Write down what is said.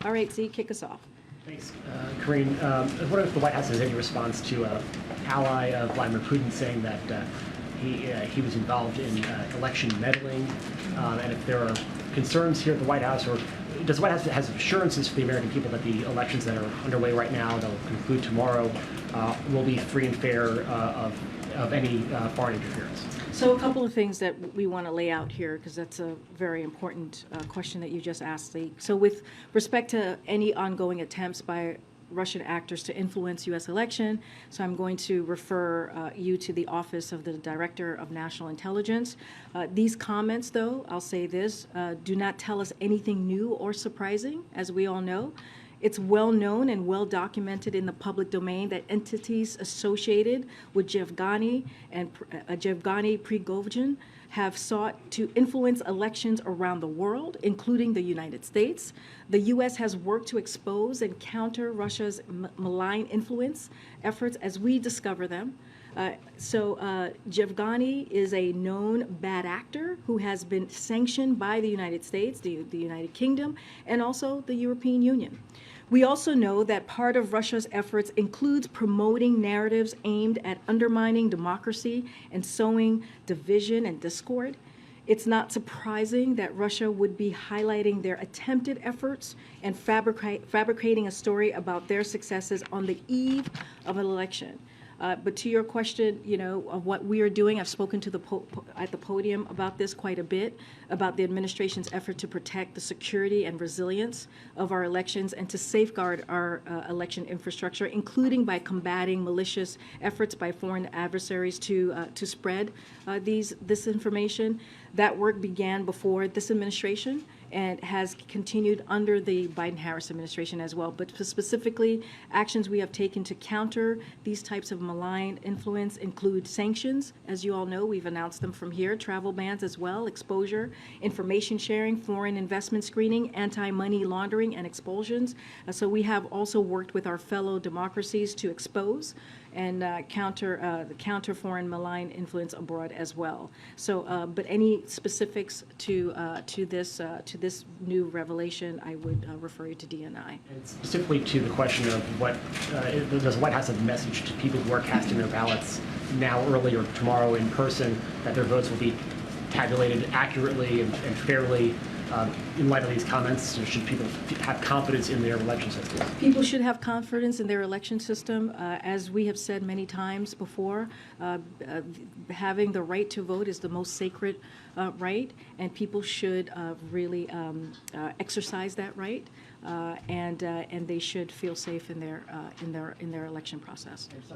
All right, Z, kick us off. Thanks. Karine, I was wondering if the White House has any response to an ally of Vladimir Putin saying that he was involved in election meddling, and if there are concerns here at the White House, or does the White House have assurances for the American people that the elections that are underway right now, that will conclude tomorrow, will be free and fair of any foreign interference? So a couple of things that we want to lay out here, because that's a very important question that you just asked, Lee. So with respect to any ongoing attempts by Russian actors to influence U.S. election, so I'm going to refer you to the Office of the Director of National Intelligence. These comments, though, I'll say this, do not tell us anything new or surprising, as we all know. It's well known and well documented in the public domain that entities associated with Yevgeny Prigozhin have sought to influence elections around the world, including the United States. The U.S. has worked to expose and counter Russia's malign influence efforts as we discover them. Yevgeny is a known bad actor who has been sanctioned by the United States, the United Kingdom, and also the European Union. We also know that part of Russia's efforts includes promoting narratives aimed at undermining democracy and sowing division and discord. It's not surprising that Russia would be highlighting their attempted efforts and fabricating a story about their successes on the eve of an election. But to your question, of what we are doing, I've spoken to at the podium about this quite a bit, about the administration's effort to protect the security and resilience of our elections and to safeguard our election infrastructure, including by combating malicious efforts by foreign adversaries to spread this information. That work began before this administration and has continued under the Biden-Harris administration as well. But specifically, actions we have taken to counter these types of malign influence include sanctions. As you all know, we've announced them from here, travel bans as well, exposure, information sharing, foreign investment screening, anti-money laundering, and expulsions. So we have also worked with our fellow democracies to expose and counter foreign malign influence abroad as well. So, but any specifics to this new revelation, I would refer you to DNI. And specifically to the question of what does the White House have a message to people who are casting their ballots now, early, or tomorrow in person, that their votes will be tabulated accurately and fairly? In light of these comments, should people have confidence in their election system? People should have confidence in their election system. As we have said many times before, having the right to vote is the most sacred right, and people should really exercise that right, and they should feel safe in their election process.